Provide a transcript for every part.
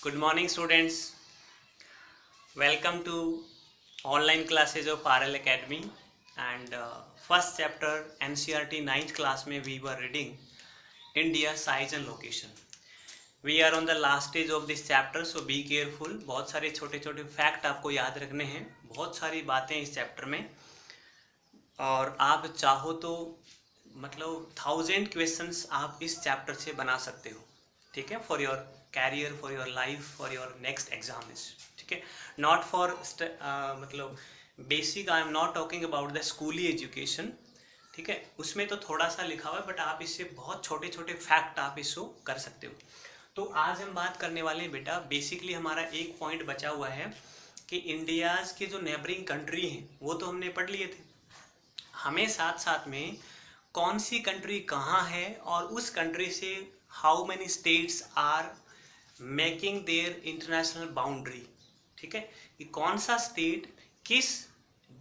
Good morning, students. Welcome to online classes of RL Academy. And first chapter NCERT 9th class में we were reading India size and location. We are on the last stage of this chapter, so be careful. बहुत सारे छोटे छोटे fact आपको याद रखने हैं, बहुत सारी बातें इस चैप्टर में, और आप चाहो तो मतलब 1000 क्वेश्चंस आप इस चैप्टर से बना सकते हो, ठीक है, for your career, for your life, for your next exam is, ठीक है, नॉट फॉर मतलब basic. I am not talking about the स्कूली एजुकेशन, ठीक है, उसमें तो थोड़ा सा लिखा हुआ है, बट आप इससे बहुत छोटे छोटे फैक्ट आप इसको कर सकते हो। तो आज हम बात करने वाले हैं बेटा, बेसिकली हमारा एक पॉइंट बचा हुआ है कि इंडियाज के जो नेबरिंग कंट्री हैं वो तो हमने पढ़ लिए थे, हमें साथ साथ में कौन सी कंट्री कहाँ है और उस कंट्री से how many states are making their international boundary, ठीक है, कि कौन सा स्टेट किस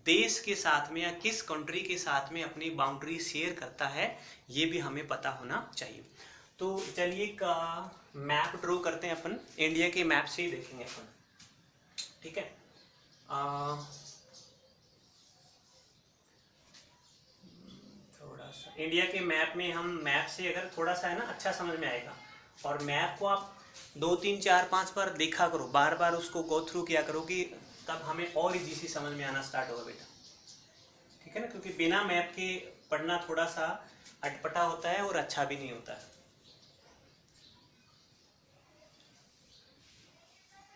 देश के साथ में या किस कंट्री के साथ में अपनी बाउंड्री शेयर करता है, ये भी हमें पता होना चाहिए। तो चलिए एक मैप ड्रॉ करते हैं, अपन इंडिया के मैप से ही देखेंगे अपन, ठीक है। थोड़ा सा इंडिया के मैप में हम मैप से अगर थोड़ा सा है ना अच्छा समझ में आएगा, और मैप को आप 2 3 4 5 बार देखा करो, बार बार उसको गो थ्रू किया करो, कि तब हमें और इजी सी समझ में आना स्टार्ट होगा बेटा, ठीक है ना, क्योंकि बिना मैप के पढ़ना थोड़ा सा अटपटा होता है और अच्छा भी नहीं होता है।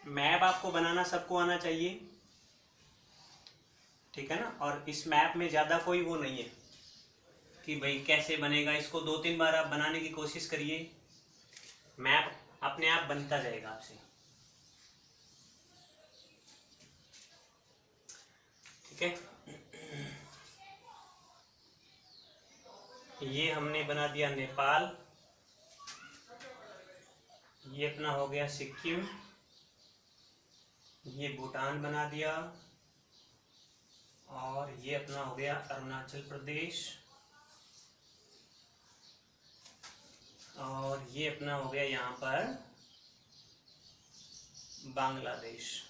मैप आपको बनाना सबको आना चाहिए, ठीक है ना, और इस मैप में ज़्यादा कोई वो नहीं है कि भाई कैसे बनेगा, इसको 2 3 बार आप बनाने की कोशिश करिए, मैप अपने आप बनता जाएगा आपसे, ठीक है। ये हमने बना दिया नेपाल, ये अपना हो गया सिक्किम, ये भूटान बना दिया, और ये अपना हो गया अरुणाचल प्रदेश, और ये अपना हो गया यहाँ पर बांग्लादेश,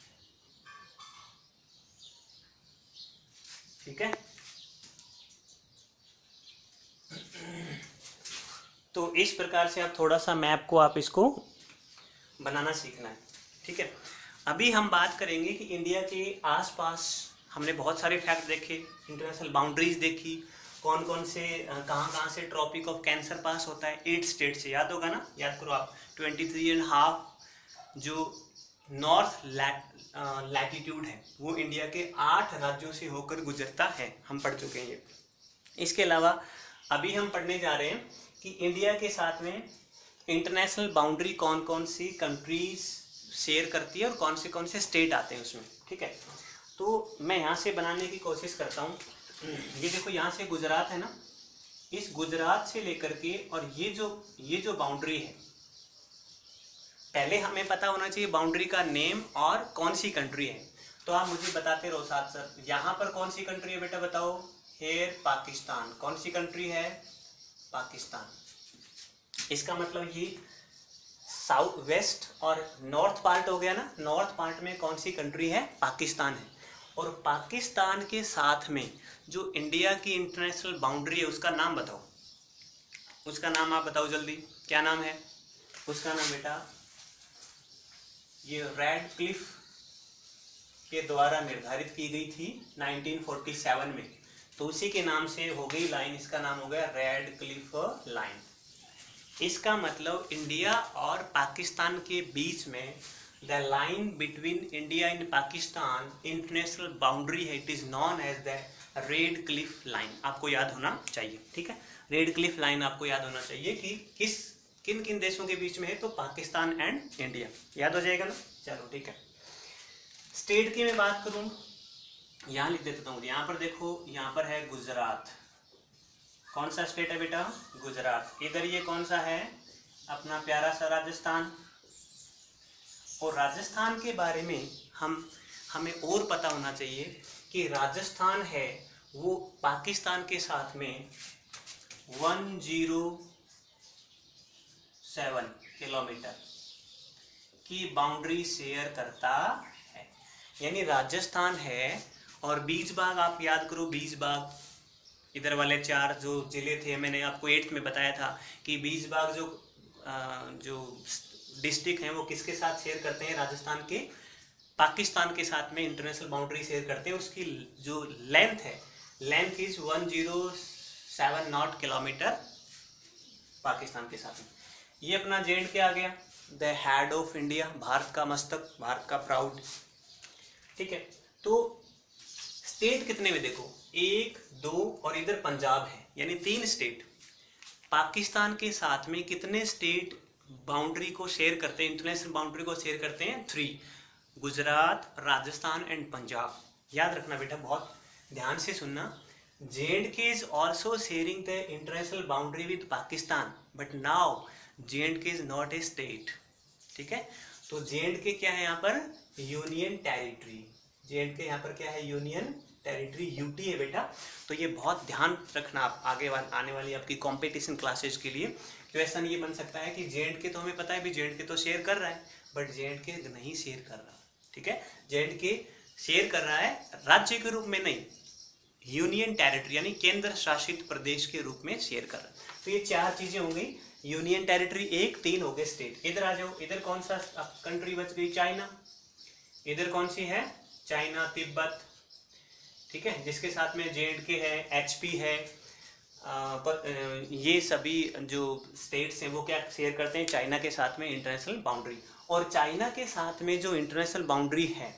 ठीक है। तो इस प्रकार से आप थोड़ा सा मैप को आप इसको बनाना सीखना है, ठीक है। अभी हम बात करेंगे कि इंडिया के आसपास हमने बहुत सारे फैक्ट देखे, इंटरनेशनल बाउंड्रीज देखी, कौन कौन से कहाँ कहाँ से ट्रॉपिक ऑफ कैंसर पास होता है, 8 स्टेट से, याद होगा ना, याद करो आप, 23.5 जो नॉर्थ लैटिट्यूड है वो इंडिया के 8 राज्यों से होकर गुजरता है, हम पढ़ चुके हैं ये। इसके अलावा अभी हम पढ़ने जा रहे हैं कि इंडिया के साथ में इंटरनेशनल बाउंड्री कौन कौन सी कंट्रीज शेयर करती है और कौन से स्टेट आते हैं उसमें, ठीक है। तो मैं यहाँ से बनाने की कोशिश करता हूँ। ये देखो, यहाँ से गुजरात है ना, इस गुजरात से लेकर के और ये जो बाउंड्री है, पहले हमें पता होना चाहिए बाउंड्री का नेम और कौन सी कंट्री है। तो आप मुझे बताते रहो साथ साथ, यहाँ पर कौन सी कंट्री है बेटा बताओ, हेयर पाकिस्तान, कौन सी कंट्री है, पाकिस्तान। इसका मतलब ये साउथ वेस्ट और नॉर्थ पार्ट हो गया ना, नॉर्थ पार्ट में कौन सी कंट्री है, पाकिस्तान है। और पाकिस्तान के साथ में जो इंडिया की इंटरनेशनल बाउंड्री है उसका नाम बताओ, उसका नाम आप बताओ जल्दी, क्या नाम है उसका नाम बेटा, ये रेड क्लिफ के द्वारा निर्धारित की गई थी 1947 में, तो उसी के नाम से हो गई लाइन, इसका नाम हो गया रेड क्लिफ लाइन। इसका मतलब इंडिया और पाकिस्तान के बीच में the line between India and Pakistan international boundary है, it is known as the Radcliffe line, आपको याद होना चाहिए, ठीक है। रेड क्लिफ लाइन आपको याद होना चाहिए कि किन किन देशों के बीच में है, तो पाकिस्तान एंड इंडिया, याद हो जाएगा ना, चलो ठीक है। स्टेट की मैं बात करूं, यहाँ लिख देता हूँ, यहाँ पर देखो, यहाँ पर है गुजरात, कौन सा स्टेट है बेटा, गुजरात। इधर ये कौन सा है, अपना प्यारा सा राजस्थान। और राजस्थान के बारे में हमें और पता होना चाहिए कि राजस्थान है वो पाकिस्तान के साथ में 107 किलोमीटर, की बाउंड्री शेयर करता है। यानी राजस्थान है और बीजबाग, आप याद करो बीजबाग, इधर वाले 4 जो जिले थे, मैंने आपको 8th में बताया था कि बीजबाग जो डिस्ट्रिक्ट हैं वो किसके साथ शेयर करते हैं, राजस्थान के पाकिस्तान के साथ में इंटरनेशनल बाउंड्री शेयर करते हैं। उसकी जो लेंथ है, length is 107 not kilometre Pakistan के साथ में। ये अपना J&K आ गया, the head of India, Bharat का मस्तक, भारत का प्राउड। ठीक है, तो स्टेट कितने में देखो, 1, 2 और इधर पंजाब है, यानी 3 स्टेट पाकिस्तान के साथ में। कितने स्टेट बाउंड्री को शेयर करते हैं, इंटरनेशनल बाउंड्री को शेयर करते हैं? 3, गुजरात, राजस्थान एंड पंजाब। याद रखना बेटा, बहुत ध्यान से सुनना। J&K is also sharing the international boundary with Pakistan, but now J&K is not a state. ठीक है, तो J&K क्या है यहाँ पर? Union territory. J&K यहाँ पर क्या है? यूनियन टेरिटरी, यूटी है बेटा। तो ये बहुत ध्यान रखना आप आगे आने वाली आपकी कंपटीशन क्लासेस के लिए। क्वेश्चन ये बन सकता है कि J&K तो हमें पता है भी J&K तो शेयर कर रहा है, बट J&K नहीं शेयर कर रहा। ठीक है, J&K शेयर कर रहा है राज्य के रूप में नहीं, यूनियन टेरिटरी यानी केंद्र शासित प्रदेश के रूप में शेयर कर रहा है। तो ये 4 चीजें हो गई, यूनियन टेरिटरी 1, 3 हो गए स्टेट। इधर आ जाओ, इधर कौन सा कंट्री बच गई? चाइना। इधर कौन सी है? चाइना, तिब्बत। ठीक है, जिसके साथ में J&K है, HP है, ये सभी जो स्टेट्स हैं वो क्या शेयर करते हैं? चाइना के साथ में इंटरनेशनल बाउंड्री। और चाइना के साथ में जो इंटरनेशनल बाउंड्री है,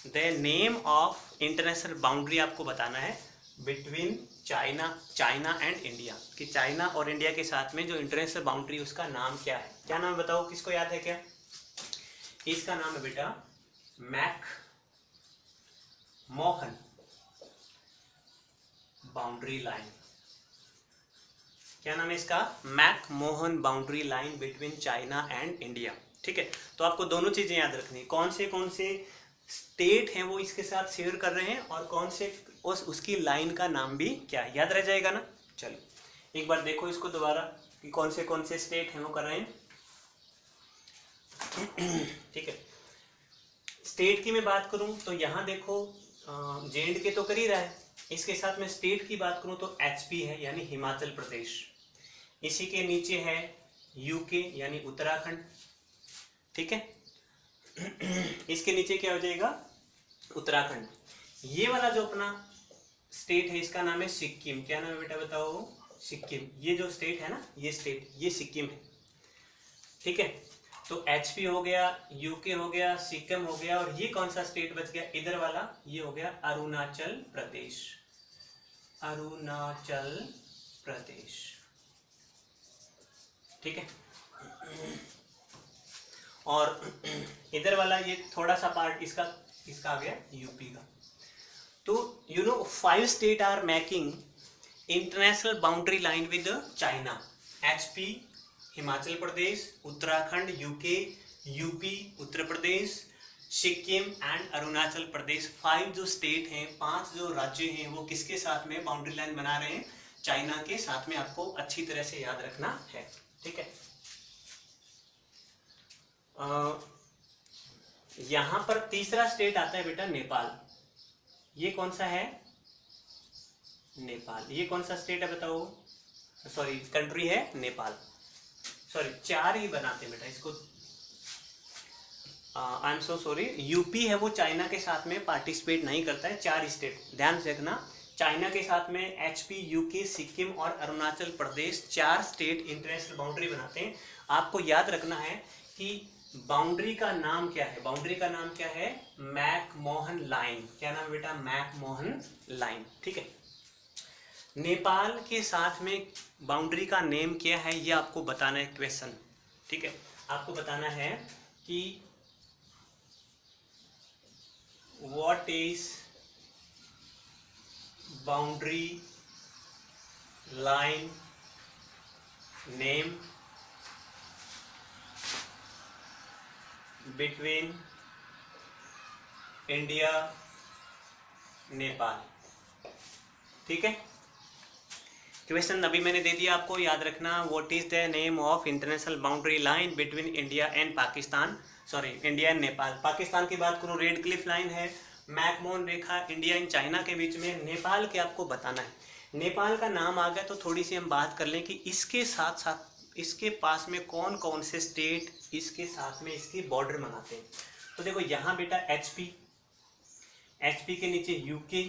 the name of international boundary आपको बताना है बिटवीन चाइना एंड इंडिया, कि चाइना और इंडिया के साथ में जो इंटरनेशनल बाउंड्री उसका नाम क्या है? क्या नाम है बताओ, किसको याद है क्या? इसका नाम है बेटा मैक मोहन बाउंड्री लाइन। क्या नाम है इसका? McMahon boundary line between China and India. ठीक है, तो आपको दोनों चीजें याद रखनी, कौन से स्टेट हैं वो इसके साथ शेयर कर रहे हैं और कौन से उसकी लाइन का नाम भी क्या है, याद रह जाएगा ना। चलो एक बार देखो इसको दोबारा कि कौन से स्टेट हैं वो कर रहे हैं। ठीक है, स्टेट की मैं बात करूं तो यहाँ देखो J&K तो कर ही रहा है, इसके साथ में स्टेट की बात करूं तो HP है यानी हिमाचल प्रदेश, इसी के नीचे है UK यानी उत्तराखंड। ठीक है, इसके नीचे क्या हो जाएगा? उत्तराखंड। ये वाला जो अपना स्टेट है इसका नाम है सिक्किम। क्या नाम है बेटा बताओ? सिक्किम। ये जो स्टेट है ना, ये स्टेट, ये सिक्किम है। ठीक है, तो HP हो गया, UK हो गया, सिक्किम हो गया, और ये कौन सा स्टेट बच गया इधर वाला? ये हो गया अरुणाचल प्रदेश। अरुणाचल प्रदेश। ठीक है, और इधर वाला ये थोड़ा सा पार्ट इसका आ गया यूपी का। तो 5 state are making international boundary line with China. HP Himachal Pradesh, Uttarakhand UK, UP Uttar Pradesh, Sikkim and Arunachal Pradesh. 5 जो स्टेट हैं, 5 जो राज्य हैं वो किसके साथ में बाउंड्री लाइन बना रहे हैं? चाइना के साथ में। आपको अच्छी तरह से याद रखना है। ठीक है, यहां पर तीसरा स्टेट आता है बेटा नेपाल। ये कौन सा है? नेपाल। ये कौन सा स्टेट है बताओ? सॉरी, कंट्री है नेपाल। सॉरी, 4 ही बनाते हैं बेटा इसको, I am so sorry. UP है वो चाइना के साथ में पार्टिसिपेट नहीं करता है। 4 स्टेट ध्यान से रखना, चाइना के साथ में HP, UK, सिक्किम और Arunachal Pradesh 4 state international boundary बनाते हैं। आपको याद रखना है कि बाउंड्री का नाम क्या है? बाउंड्री का नाम क्या है? McMahon line. क्या नाम है बेटा? McMahon line. ठीक है, नेपाल के साथ में बाउंड्री का नेम क्या है ये आपको बताना है क्वेश्चन। ठीक है, आपको बताना है कि what is boundary line name between India Nepal. ठीक है, क्वेश्चन अभी मैंने दे दिया आपको, याद रखना। What is the name of international boundary line between India and Pakistan, sorry India and Nepal. Pakistan की बात करूँ रेड क्लिफ लाइन है, McMahon Rekha India and China के बीच में। नेपाल के आपको बताना है, नेपाल का नाम आ गया तो थोड़ी सी हम बात कर लें कि इसके साथ साथ इसके पास में कौन कौन से स्टेट इसके साथ में इसकी बॉर्डर मनाते हैं। तो देखो यहाँ बेटा एचपी, एचपी के नीचे यूके,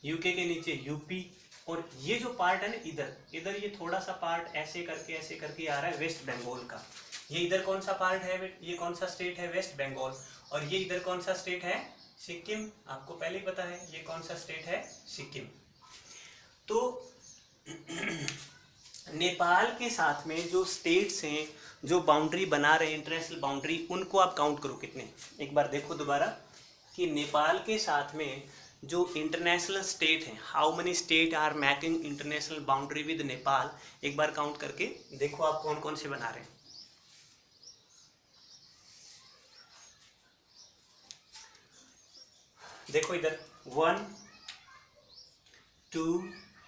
यूके के नीचे यूपी, और ये जो पार्ट है ना इधर इधर ये थोड़ा सा पार्ट ऐसे करके आ रहा है वेस्ट बंगाल का। ये इधर कौन सा पार्ट है, ये कौन सा स्टेट है, वेस्ट बंगाल। और ये इधर कौन सा स्टेट है, सिक्किम। आपको पहले ही पता है ये कौन सा स्टेट है, सिक्किम। तो नेपाल के साथ में जो स्टेट्स हैं जो बाउंड्री बना रहे हैं इंटरनेशनल बाउंड्री, उनको आप काउंट करो कितने। एक बार देखो दोबारा कि नेपाल के साथ में जो इंटरनेशनल स्टेट हैं, how many state are making international boundary with Nepal. एक बार काउंट करके देखो आप कौन कौन से बना रहे हैं। देखो इधर 1 2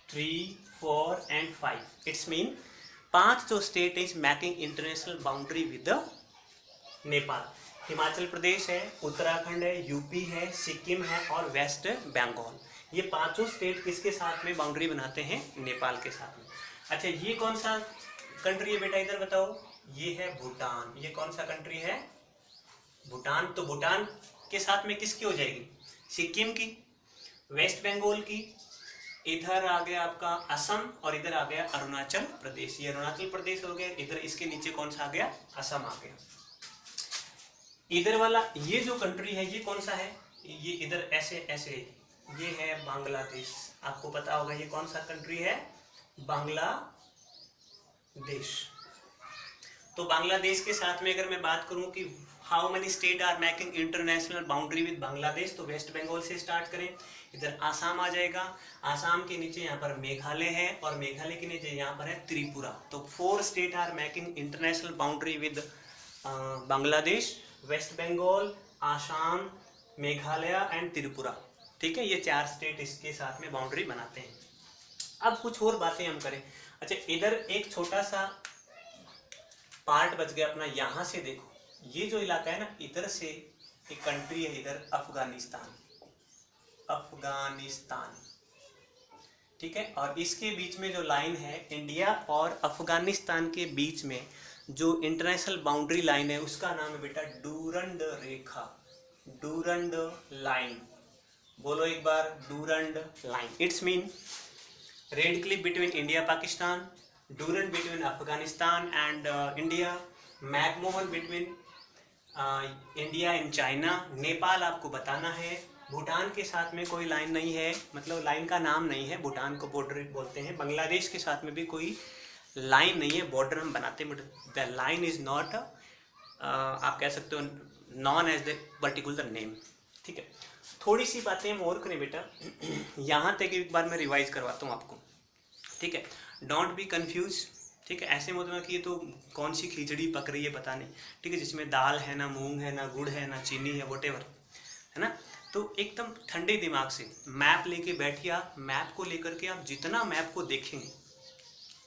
3 4 एंड 5, इट्स मीन 5 जो state is making international boundary with Nepal. Himachal Pradesh है, उत्तराखंड है, यूपी है, सिक्किम है और वेस्ट बंगाल। ये पांचों स्टेट किसके साथ में बाउंड्री बनाते हैं, नेपाल के साथ में। अच्छा ये कौन सा कंट्री है बेटा, इधर बताओ। ये है भूटान। ये कौन सा कंट्री है, भूटान। तो भूटान के साथ में किसकी हो जाएगी, सिक्किम की, वेस्ट बंगाल की, इधर आ गया आपका असम और इधर आ गया अरुणाचल प्रदेश। ये अरुणाचल प्रदेश हो गया, इधर इसके नीचे कौन सा आ गया, असम आ गया। इधर वाला ये जो कंट्री है ये कौन सा है, ये इधर ऐसे ऐसे, ये है बांग्लादेश। आपको पता होगा ये कौन सा कंट्री है, बांग्लादेश। तो बांग्लादेश के साथ में अगर मैं बात करूं कि how many state are making international boundary with Bangladesh, तो वेस्ट बंगाल से स्टार्ट करें। इधर आसाम आ जाएगा, आसाम के नीचे यहाँ पर मेघालय है और मेघालय के नीचे यहाँ पर है त्रिपुरा। तो 4 state are making international boundary with Bangladesh, West Bengal, Assam, Meghalaya and Tripura. ठीक है, ये 4 स्टेट इसके साथ में बाउंड्री बनाते हैं। अब कुछ और बातें हम करें। अच्छा इधर एक छोटा सा पार्ट बच गया अपना, यहां से देखो ये जो इलाका है ना, इधर से एक कंट्री है इधर अफगानिस्तान, अफगानिस्तान। ठीक है, और इसके बीच में जो लाइन है इंडिया और अफगानिस्तान के बीच में जो इंटरनेशनल बाउंड्री लाइन है उसका नाम है बेटा डूरंड रेखा, डूरंड लाइन। बोलो एक बार, Durand line. It's mean Radcliffe between India Pakistan, Durand between Afghanistan and India, McMahon between India and China. Nepal आपको बताना है। भूटान के साथ में कोई लाइन नहीं है, मतलब लाइन का नाम नहीं है, भूटान को बॉर्डर बोलते हैं। बांग्लादेश के साथ में भी कोई लाइन नहीं है, बॉर्डर हम बनाते हैं, but the line is not, आप कह सकते हो known as the particular name. ठीक है, थोड़ी सी बातें हम और करें बेटा, यहाँ तक एक बार मैं रिवाइज करवाता हूँ आपको। ठीक है, डोंट बी कंफ्यूज। ठीक है, ऐसे मतलब कि ये तो कौन सी खिचड़ी पक रही है पता नहीं। ठीक है, जिसमें दाल है ना मूंग है ना गुड़ है ना चीनी है, वोटेवर है ना। तो एकदम ठंडे दिमाग से मैप लेके बैठिए आप। मैप को लेकर के आप जितना मैप को देखेंगे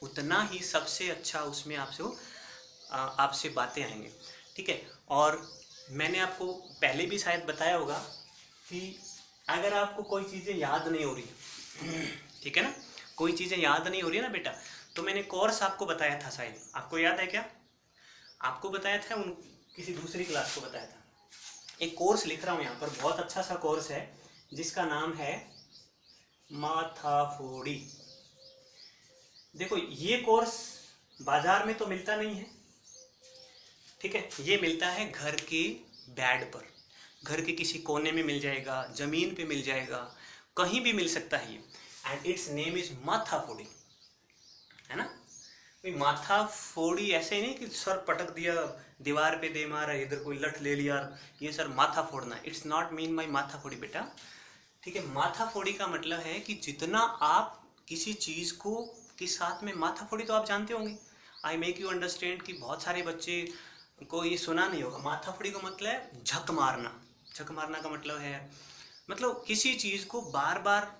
उतना ही सबसे अच्छा उसमें आपसे बातें आएंगे। ठीक है, और मैंने आपको पहले भी शायद बताया होगा कि अगर आपको कोई चीज़ें याद नहीं हो रही, ठीक है ना, कोई चीज़ें याद नहीं हो रही है ना बेटा, तो मैंने कोर्स आपको बताया था, शायद आपको याद है क्या, आपको बताया था, किसी दूसरी क्लास को बताया था। एक कोर्स लिख रहा हूँ यहाँ पर, बहुत अच्छा सा कोर्स है जिसका नाम है माथाफोड़ी। देखो ये कोर्स बाजार में तो मिलता नहीं है, ठीक है, ये मिलता है घर के बेड पर, घर के किसी कोने में मिल जाएगा, जमीन पे मिल जाएगा, कहीं भी मिल सकता है ये। एंड इट्स नेम इज माथाफोड़ी, है ना। माथाफोड़ी ऐसे नहीं कि सर पटक दिया दीवार पे दे मारा, इधर कोई लठ ले लिया, ये सर माथा फोड़ना। इट्स नॉट मीन माई माथाफोड़ी बेटा। ठीक है, माथाफोड़ी का मतलब है कि जितना आप किसी चीज को के साथ में, माथाफोड़ी तो आप जानते होंगे, आई मेक यू अंडरस्टैंड कि बहुत सारे बच्चे को ये सुना नहीं होगा। माथाफोड़ी का मतलब है झक मारना। झक मारना का मतलब है, मतलब किसी चीज को बार बार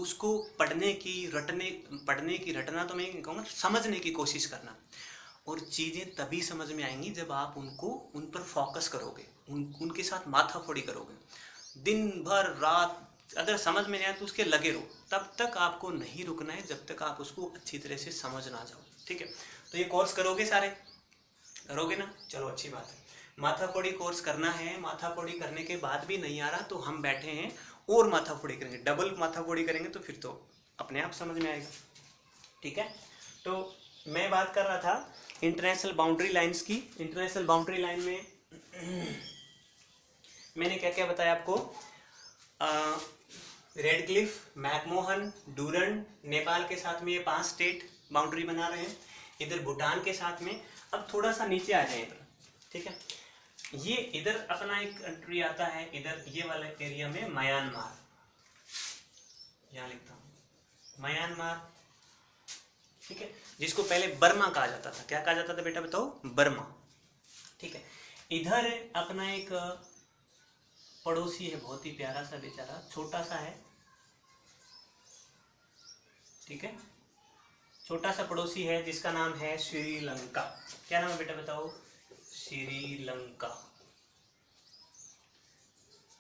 उसको पढ़ने की रटना तो मैं कहूँगा, समझने की कोशिश करना। और चीज़ें तभी समझ में आएंगी जब आप उन पर फोकस करोगे, उनके साथ माथाफोड़ी करोगे। दिन भर रात अगर समझ में नहीं आए तो उसके लगे रहो, तब तक आपको नहीं रुकना है जब तक आप उसको अच्छी तरह से समझ ना जाओ। ठीक है, तो ये कोर्स करोगे, सारे करोगे ना? चलो अच्छी बात है। माथाफोड़ी कोर्स करना है। माथाफोड़ी करने के बाद भी नहीं आ रहा तो हम बैठे हैं और माथाफोड़ी करेंगे, डबल माथाफोड़ी करेंगे, तो फिर तो अपने आप समझ में आएगा। ठीक है, तो मैं बात कर रहा था इंटरनेशनल बाउंड्री लाइंस की। इंटरनेशनल बाउंड्री लाइन में मैंने क्या क्या बताया आपको? रेडक्लिफ, मैकमोहन, डूरंड, नेपाल के साथ में ये 5 स्टेट बाउंड्री बना रहे हैं। इधर भूटान के साथ में। अब थोड़ा सा नीचे आ जाए इधर, ठीक है, ये इधर अपना एक कंट्री आता है, इधर ये वाले एरिया में म्यांमार, यहाँ लिखता हूँ म्यांमार, ठीक है, जिसको पहले बर्मा कहा जाता था। क्या कहा जाता था बेटा बताओ? बर्मा। ठीक है, इधर अपना एक पड़ोसी है, बहुत ही प्यारा सा बेचारा, छोटा सा है, ठीक है, छोटा सा पड़ोसी है जिसका नाम है श्रीलंका। क्या नाम है बेटा बताओ? श्रीलंका।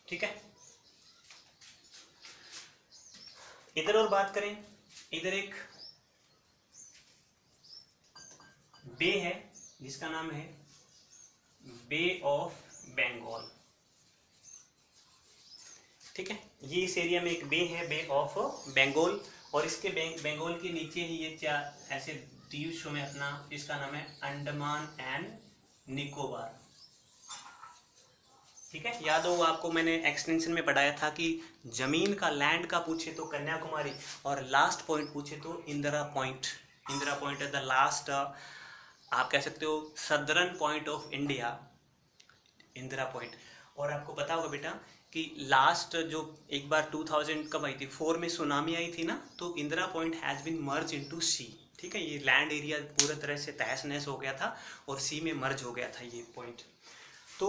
ठीक है, इधर और बात करें, इधर एक बे है जिसका नाम है बे ऑफ बंगाल। ठीक है, ये इस एरिया में एक बे है, बे ऑफ बंगाल, और इसके बंगाल के नीचे ही ये 4 ऐसे द्वीप शो में अपना, इसका नाम है अंडमान एंड निकोबार। ठीक है, याद हो आपको मैंने एक्सटेंशन में पढ़ाया था कि जमीन का, लैंड का पूछे तो कन्याकुमारी, और लास्ट पॉइंट पूछे तो इंदिरा पॉइंट। इंदिरा पॉइंट है द लास्ट, आप कह सकते हो southern point of India, Indira point. और आपको पता होगा बेटा कि लास्ट जो एक बार 2000 कब आई थी, 4 में सुनामी आई थी ना, तो Indira point has been merge into sea. ठीक है, ये लैंड एरिया पूरी तरह से तहस नहस हो गया था और सी में मर्ज हो गया था ये पॉइंट। तो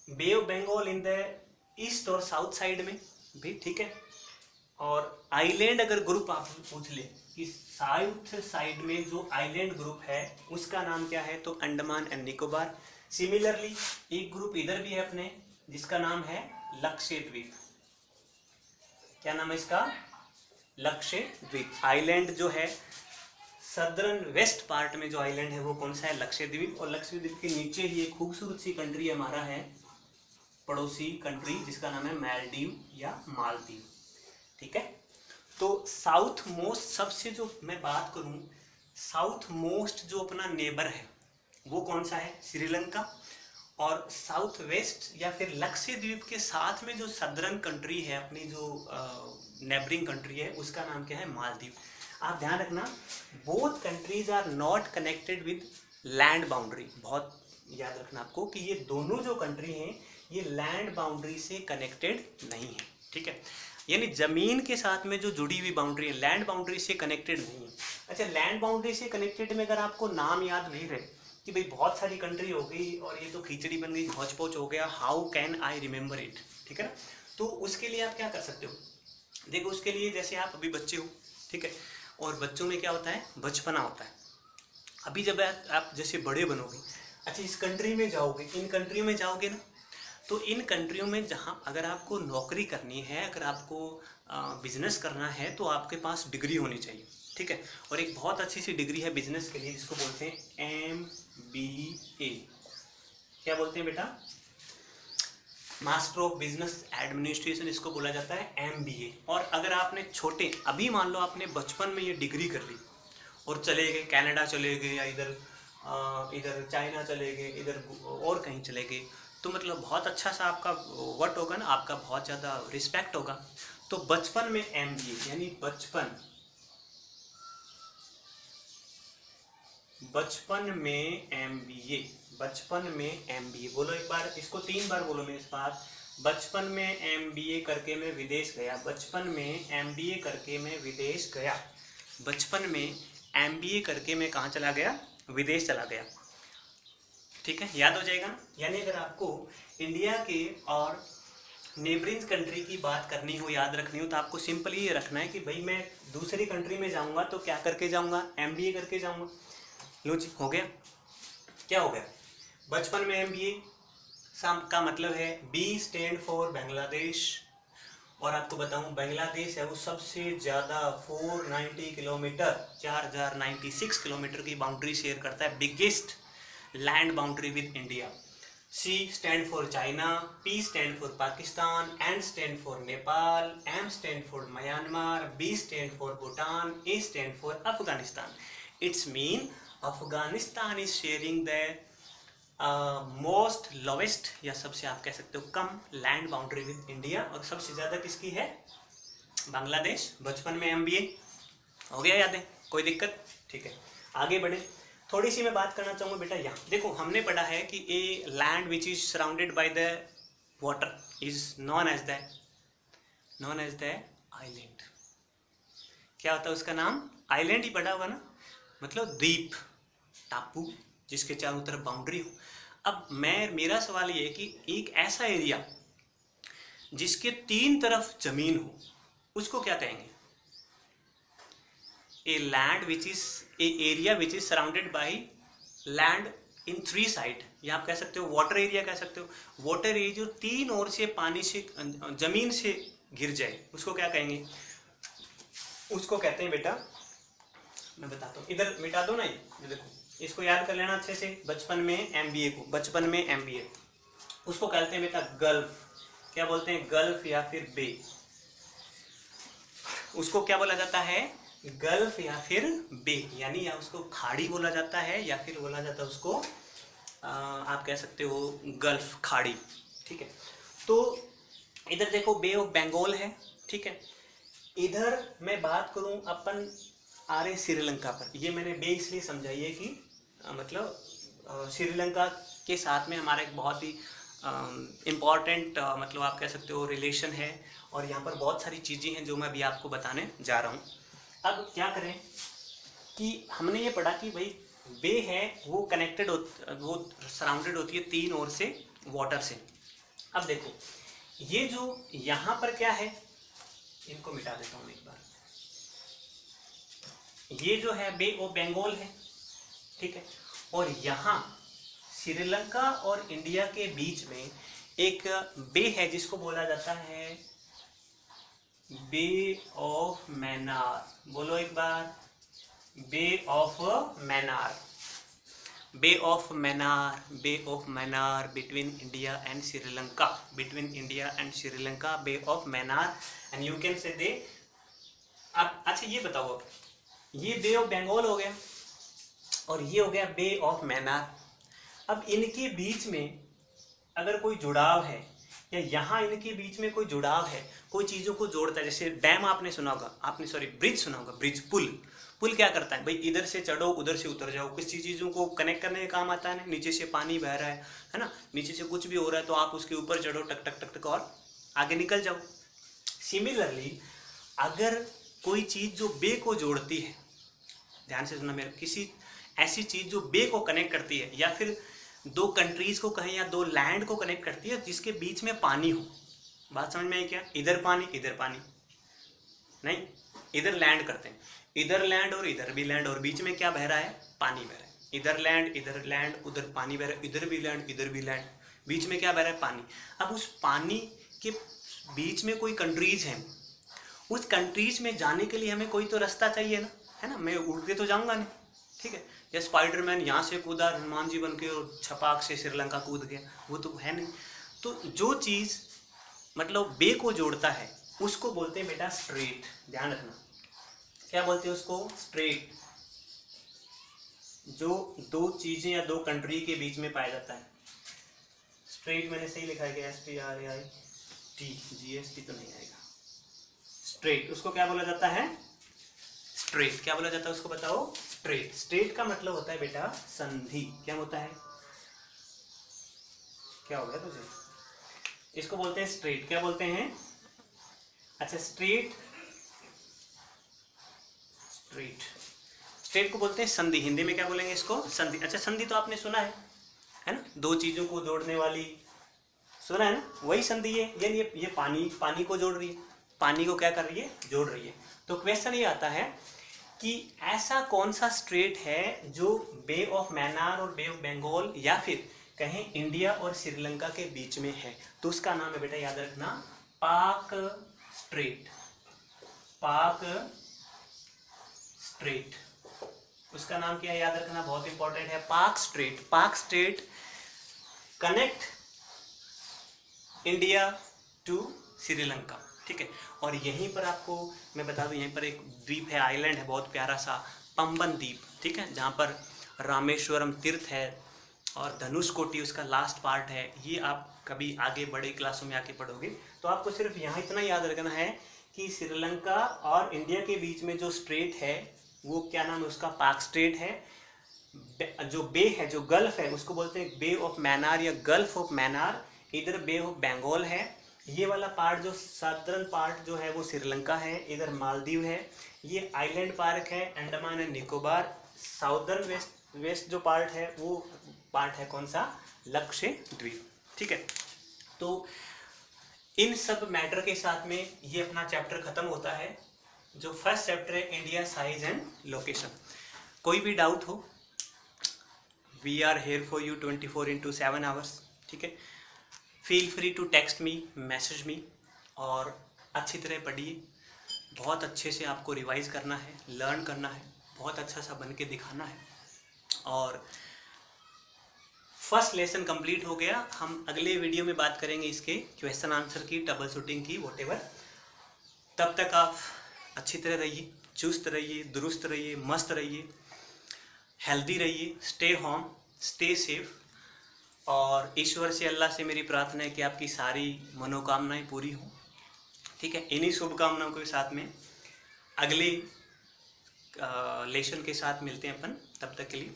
bay of Bengal in the east और साउथ साइड में भी, ठीक है, और आइलैंड अगर ग्रुप आप पूछ ले कि साउथ साइड में जो आइलैंड ग्रुप है उसका नाम क्या है, तो अंडमान एंड निकोबार। सिमिलरली एक ग्रुप इधर भी है अपने, जिसका नाम है लक्षद्वीप। क्या नाम है इसका? लक्षद्वीप। आइलैंड जो है सदर्न वेस्ट पार्ट में जो आइलैंड है वो कौन सा है? लक्षद्वीप। और लक्षद्वीप के नीचे ही एक खूबसूरत सी कंट्री हमारा है, पड़ोसी कंट्री, जिसका नाम है मालदीव या मालदीव। ठीक है, तो साउथ मोस्ट, सबसे जो मैं बात करूं, साउथ मोस्ट जो अपना नेबर है वो कौन सा है? श्रीलंका। और साउथ वेस्ट या फिर लक्षद्वीप के साथ में जो सदर्न कंट्री है अपनी, जो नेबरिंग कंट्री है, उसका नाम क्या है? मालदीव। आप ध्यान रखना, both countries are not connected with land boundary. बहुत याद रखना आपको कि ये दोनों जो कंट्री हैं ये लैंड बाउंड्री से कनेक्टेड नहीं है। ठीक है, यानी जमीन के साथ में जो जुड़ी हुई बाउंड्री है, लैंड बाउंड्री से कनेक्टेड नहीं है। अच्छा, लैंड बाउंड्री से कनेक्टेड में अगर आपको नाम याद नहीं रहे कि भाई बहुत सारी कंट्री हो गई और ये तो खिचड़ी बन गई, हौच पौच हो गया, how can I remember it, ठीक है ना, तो उसके लिए आप क्या कर सकते हो? देखो, उसके लिए जैसे आप अभी बच्चे हो, ठीक है, और बच्चों में क्या होता है? बचपना होता है। अभी जब आप जैसे बड़े बनोगे, अच्छा इस कंट्री में जाओगे, इन कंट्रियों में जाओगे ना, तो इन कंट्रियों में जहाँ अगर आपको नौकरी करनी है, अगर आपको बिजनेस करना है, तो आपके पास डिग्री होनी चाहिए। ठीक है, और एक बहुत अच्छी सी डिग्री है बिजनेस के लिए, जिसको बोलते हैं MBA। क्या बोलते हैं बेटा? मास्टर ऑफ बिजनेस एडमिनिस्ट्रेशन, इसको बोला जाता है MBA। और अगर आपने छोटे, अभी मान लो आपने बचपन में ये डिग्री कर ली और चले गए कनाडा, चले गए, या इधर चाइना चले गए, इधर और कहीं चले गए, तो मतलब बहुत अच्छा सा आपका वर्ट होगा ना, आपका बहुत ज़्यादा रिस्पेक्ट होगा। तो बचपन में MBA, यानी बचपन में MBA, बचपन में MBA बोलो एक बार, इसको 3 बार बोलो मेरे पास। बचपन में MBA करके मैं विदेश गया, बचपन में MBA करके मैं विदेश गया, बचपन में MBA करके मैं कहाँ चला गया? विदेश चला गया। ठीक है, याद हो जाएगा ना। यानी अगर आपको इंडिया के और नेबरिंग कंट्री की बात करनी हो, याद रखनी हो, तो आपको सिंपल ये रखना है कि भाई मैं दूसरी कंट्री में जाऊंगा तो क्या करके जाऊंगा, एमबीए करके जाऊंगा। लो जी, हो गया। क्या हो गया, बचपन में एमबीए का मतलब है बी स्टैंड फॉर बांग्लादेश। और आपको बताऊं बांग्लादेश है वो सबसे ज़्यादा 490 किलोमीटर 4096 किलोमीटर की बाउंड्री शेयर करता है, biggest land boundary with India. C stand for China, P stand for Pakistan, N stand for Nepal, M stand for Myanmar, B stand for Bhutan, A stand for Afghanistan. It's mean Afghanistan is sharing the most lowest या सबसे आप कह सकते हो कम land boundary with India, और सबसे ज़्यादा किसकी है, बांग्लादेश। बचपन में एमबीए हो गया याद है, कोई दिक्कत, ठीक है। आगे बढ़े, थोड़ी सी मैं बात करना चाहूँगा बेटा। यहाँ देखो हमने पढ़ा है कि a land which is surrounded by the water is known as the island. क्या होता है उसका नाम, आइलैंड ही पढ़ा होगा ना, मतलब द्वीप, टापू जिसके चारों तरफ बाउंड्री हो। अब मेरा सवाल ये है कि एक ऐसा एरिया जिसके तीन तरफ जमीन हो उसको क्या कहेंगे, a land which is a area which is surrounded by land in 3 side, या आप कह सकते हो वाटर एरिया कह सकते हो। वाटर एरिया जो तीन ओर से पानी से जमीन से घिर जाए उसको क्या कहेंगे, उसको कहते हैं बेटा, मैं बताता हूँ, इधर मिटा दो ना ये देखो, इसको याद कर लेना अच्छे से। बचपन में एमबीए को, बचपन में एमबीए उसको कहते हैं बेटा गल्फ। क्या बोलते हैं, गल्फ या फिर बे, उसको क्या बोला जाता है, गल्फ या फिर बे, यानी या उसको खाड़ी बोला जाता है या फिर बोला जाता है उसको आप कह सकते हो गल्फ, खाड़ी, ठीक है। तो इधर देखो बे ऑफ बंगाल है, ठीक है। इधर मैं बात करूं अपन आ रहे श्रीलंका पर, ये मैंने बे इसलिए समझाइए कि मतलब श्रीलंका के साथ में हमारा एक बहुत ही इम्पॉर्टेंट मतलब आप कह सकते हो रिलेशन है, और यहाँ पर बहुत सारी चीज़ें हैं जो मैं अभी आपको बताने जा रहा हूँ। अब क्या करें कि हमने ये पढ़ा कि भाई बे है वो कनेक्टेड वो सराउंडेड होती है तीन ओर से वाटर से। अब देखो ये जो यहाँ पर क्या है, इनको मिटा देता हूँ एक बार, ये जो है बे ऑफ बंगाल है, ठीक है। और यहाँ श्रीलंका और इंडिया के बीच में एक बे है जिसको बोला जाता है बे ऑफ मैनार। बोलो एक बार, bay of Mannar, bay of Mannar, bay of Mannar between India and Sri Lanka, between India and Sri Lanka, bay of Mannar, and you can say they. अब अच्छा ये बताओ, अब ये बे ऑफ बंगाल हो गया और ये हो गया बे ऑफ मैनार। अब इनके बीच में अगर कोई जुड़ाव है या यहाँ इनके बीच में कोई जुड़ाव है, कोई चीज़ों को जोड़ता है, जैसे डैम आपने सुना होगा, आपने सॉरी ब्रिज सुना होगा, ब्रिज, पुल। पुल क्या करता है भाई, इधर से चढ़ो उधर से उतर जाओ, किसी चीज़ों को कनेक्ट करने का काम आता है ना। नीचे से पानी बह रहा है ना, नीचे से कुछ भी हो रहा है तो आप उसके ऊपर चढ़ो, टक टक टक टक और आगे निकल जाओ। सिमिलरली अगर कोई चीज़ जो बे को जोड़ती है, ध्यान से सुनना मेरा, किसी ऐसी चीज़ जो बे को कनेक्ट करती है या फिर दो कंट्रीज को कहें या दो लैंड को कनेक्ट करती है जिसके बीच में पानी हो। बात समझ में आई क्या, इधर पानी नहीं, इधर लैंड करते हैं, इधर लैंड और इधर भी लैंड, और बीच में क्या बह रहा है, पानी बह रहा है। इधर लैंड उधर पानी बह रहा है, इधर भी लैंड, बीच में क्या बह रहा है, पानी। अब उस पानी के बीच में कोई कंट्रीज हैं, उस कंट्रीज में जाने के लिए हमें कोई तो रास्ता चाहिए ना, है ना। मैं उड़ के तो जाऊंगा नहीं, ठीक है। या स्पाइडरमैन यहाँ से कूदा हनुमान जी बन के और छपाक से श्रीलंका कूद गया, वो तो है नहीं। तो जो चीज़ मतलब बे को जोड़ता है उसको बोलते हैं बेटा स्ट्रेट। ध्यान रखना, क्या बोलते हैं उसको, स्ट्रेट। जो दो चीज़ें या दो कंट्री के बीच में पाया जाता है। स्ट्रेट मैंने सही लिखा है क्या, STRAIT, GST तो नहीं आएगा। स्ट्रेट उसको क्या बोला जाता है, स्ट्रेट। क्या बोला जाता है उसको बताओ, स्ट्रेट। स्ट्रेट का मतलब होता है बेटा संधि। क्या होता है, क्या हो गया तुझे, इसको बोलते हैं स्ट्रेट। क्या बोलते हैं, अच्छा स्ट्रेट को बोलते हैं संधि। हिंदी में क्या बोलेंगे इसको, संधि। अच्छा संधि तो आपने सुना है ना, दो चीजों को जोड़ने वाली सुना है ना, वही संधि है, यानी ये पानी को जोड़ रही है, पानी को क्या कर रही है, जोड़ रही है। तो क्वेश्चन ये आता है कि ऐसा कौन सा स्ट्रेट है जो बे ऑफ मैनार और बे ऑफ बंगाल या फिर कहें इंडिया और श्रीलंका के बीच में है। तो उसका नाम है बेटा, याद रखना, पाक स्ट्रेट। पाक स्ट्रेट, उसका नाम क्या है, याद रखना, बहुत इंपॉर्टेंट है, Palk strait. Palk strait connect India to Sri Lanka, ठीक है। और यहीं पर आपको मैं बता दूं, यहीं पर एक द्वीप है, आइलैंड है बहुत प्यारा सा, पंबन द्वीप, ठीक है, जहाँ पर रामेश्वरम तीर्थ है और धनुषकोटी उसका लास्ट पार्ट है। ये आप कभी आगे बड़े क्लासों में आके पढ़ोगे। तो आपको सिर्फ यहाँ इतना याद रखना है कि श्रीलंका और इंडिया के बीच में जो स्ट्रेट है वो क्या नाम है उसका, पाक स्ट्रेट है। जो बे है, जो गल्फ है, उसको बोलते हैं बे ऑफ मैनार या गल्फ ऑफ मैनार। इधर बे ऑफ बंगाल है, ये वाला पार्ट जो सदर्न पार्ट जो है वो श्रीलंका है, इधर मालदीव है, ये आइलैंड पार्क है Andaman and Nicobar. Southern west जो पार्ट है वो पार्ट है कौन सा, लक्षद्वीप, ठीक है। तो इन सब मैटर के साथ में ये अपना चैप्टर खत्म होता है, जो फर्स्ट चैप्टर है इंडिया साइज एंड लोकेशन। कोई भी डाउट हो, we are here for you 24/7 hours, ठीक है। Feel free to text me, message me, और अच्छी तरह पढ़िए, बहुत अच्छे से आपको रिवाइज करना है, लर्न करना है, बहुत अच्छा सा बन के दिखाना है। और फर्स्ट लेसन कंप्लीट हो गया, हम अगले वीडियो में बात करेंगे इसके क्वेश्चन आंसर की, ट्रबल शूटिंग की, वॉटेवर। तब तक आप अच्छी तरह रहिए, चुस्त रहिए, दुरुस्त रहिए, मस्त रहिए, हेल्दी रहिए, स्टे होम, स्टे सेफ। और ईश्वर से, अल्लाह से मेरी प्रार्थना है कि आपकी सारी मनोकामनाएं पूरी हों, ठीक है। इन्हीं शुभकामनाओं के साथ में अगले लेसन के साथ मिलते हैं अपन, तब तक के लिए